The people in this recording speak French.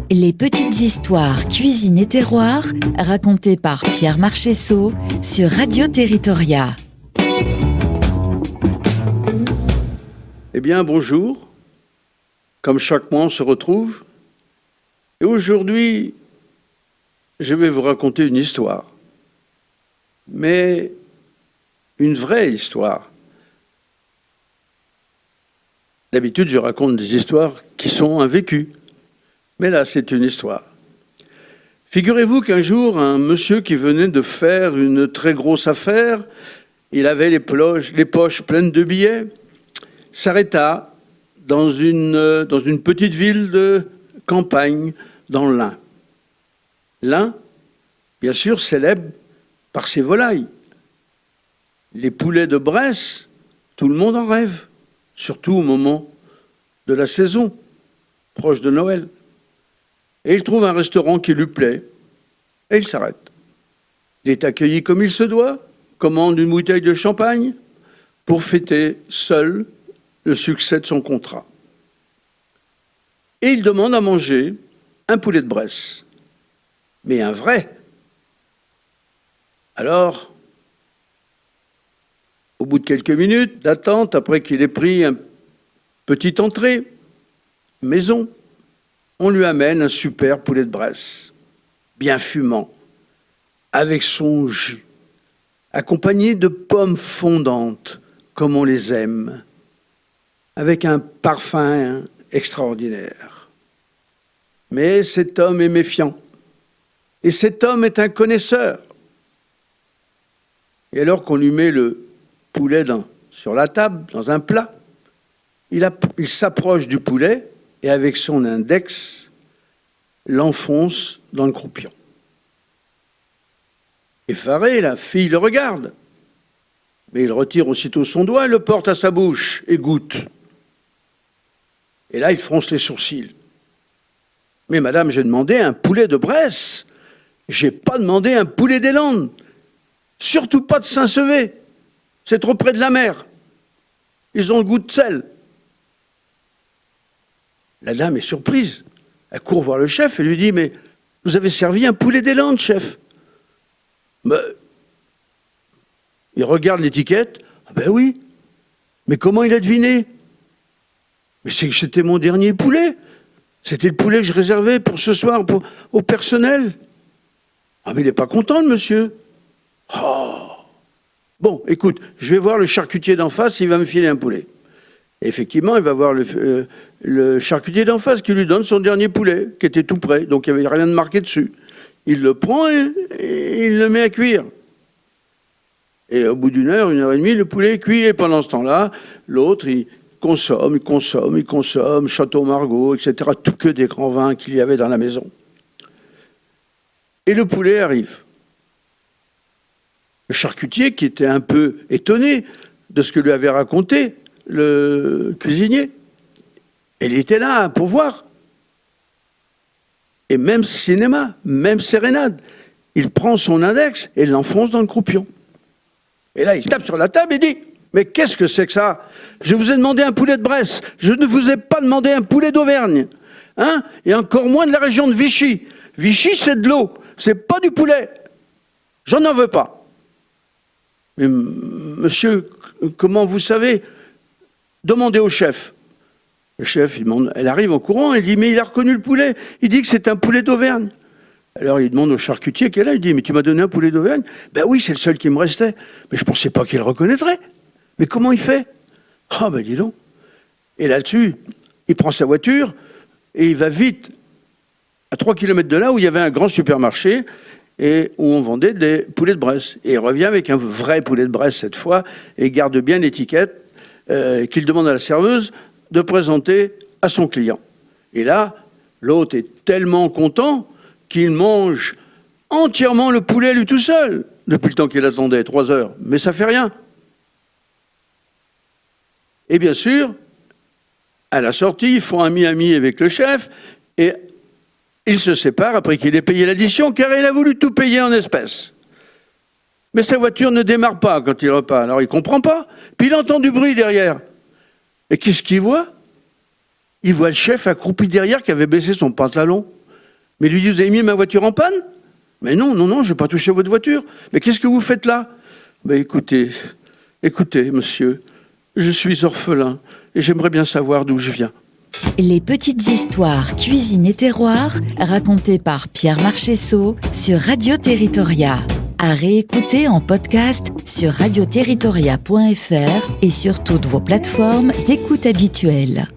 Les petites histoires cuisine et terroir, racontées par Pierre Marchessault sur Radio Territoria. Eh bien, bonjour. Comme chaque mois, on se retrouve. Et aujourd'hui, je vais vous raconter une histoire. Mais une vraie histoire. D'habitude, je raconte des histoires qui sont vécues. Mais là, c'est une histoire. Figurez-vous qu'un jour, un monsieur qui venait de faire une très grosse affaire, il avait les poches pleines de billets, s'arrêta dans une petite ville de campagne dans l'Ain. L'Ain, bien sûr, célèbre par ses volailles. Les poulets de Bresse, tout le monde en rêve, surtout au moment de la saison, proche de Noël. Et il trouve un restaurant qui lui plaît, et il s'arrête. Il est accueilli comme il se doit, commande une bouteille de champagne pour fêter seul le succès de son contrat. Et il demande à manger un poulet de Bresse, mais un vrai. Alors, au bout de quelques minutes d'attente, après qu'il ait pris un petit entrée, maison, on lui amène un super poulet de Bresse, bien fumant, avec son jus, accompagné de pommes fondantes, comme on les aime, avec un parfum extraordinaire. Mais cet homme est méfiant, et cet homme est un connaisseur. Et alors qu'on lui met le poulet sur la table, dans un plat, il s'approche du poulet, et avec son index, l'enfonce dans le croupion. Effaré, la fille le regarde, mais il retire aussitôt son doigt, le porte à sa bouche et goûte. Et là, il fronce les sourcils. « Mais madame, j'ai demandé un poulet de Bresse, j'ai pas demandé un poulet des Landes, surtout pas de Saint-Sevé, c'est trop près de la mer, ils ont le goût de sel. » La dame est surprise. Elle court voir le chef et lui dit « Mais vous avez servi un poulet des Landes, chef ?» Il regarde l'étiquette. « Ah ben oui, mais comment il a deviné ?»« Mais c'est que c'était mon dernier poulet. C'était le poulet que je réservais pour ce soir au personnel. »« Ah mais il n'est pas content, le monsieur. »« Oh. Bon, écoute, je vais voir le charcutier d'en face, il va me filer un poulet. » Et effectivement, il va voir le charcutier d'en face qui lui donne son dernier poulet, qui était tout prêt, donc il n'y avait rien de marqué dessus. Il le prend et il le met à cuire. Et au bout d'une heure et demie, le poulet est cuit. Et pendant ce temps-là, l'autre, il consomme, Château Margaux, etc. Tout que des grands vins qu'il y avait dans la maison. Et le poulet arrive. Le charcutier, qui était un peu étonné de ce que lui avait raconté le cuisinier, il était là pour voir. Et même cinéma, même sérénade, il prend son index et l'enfonce dans le croupion. Et là, il tape sur la table et dit « Mais qu'est-ce que c'est que ça? Je vous ai demandé un poulet de Bresse, je ne vous ai pas demandé un poulet d'Auvergne, hein? Et encore moins de la région de Vichy. Vichy, c'est de l'eau, c'est pas du poulet. J'en veux pas. » Mais monsieur, comment vous savez? Demandez au chef. Le chef, elle arrive en courant, elle dit « Mais il a reconnu le poulet, il dit que c'est un poulet d'Auvergne. » Alors il demande au charcutier qui est là, il dit « Mais tu m'as donné un poulet d'Auvergne ?»« Ben oui, c'est le seul qui me restait. Mais je ne pensais pas qu'il le reconnaîtrait. Mais comment il fait ?»« Ah ben dis donc. » Et là-dessus, il prend sa voiture et il va vite à 3 km de là où il y avait un grand supermarché et où on vendait des poulets de Bresse. Et il revient avec un vrai poulet de Bresse cette fois et garde bien l'étiquette qu'il demande à la serveuse de présenter à son client. Et là, l'hôte est tellement content qu'il mange entièrement le poulet lui tout seul, depuis le temps qu'il attendait, 3 heures. Mais ça fait rien. Et bien sûr, à la sortie, ils font ami-ami avec le chef et ils se séparent après qu'il ait payé l'addition, car il a voulu tout payer en espèces. Mais sa voiture ne démarre pas quand il repart. Alors il ne comprend pas. Puis il entend du bruit derrière. Et qu'est-ce qu'il voit? Il voit le chef accroupi derrière qui avait baissé son pantalon. Mais il lui dit, vous avez mis ma voiture en panne? Mais non, je ne vais pas toucher à votre voiture. Mais qu'est-ce que vous faites là? Écoutez, monsieur, je suis orphelin et j'aimerais bien savoir d'où je viens. Les petites histoires cuisine et terroir, racontées par Pierre Marchessault sur Radio Territoria. À réécouter en podcast sur radioterritoria.fr et sur toutes vos plateformes d'écoute habituelles.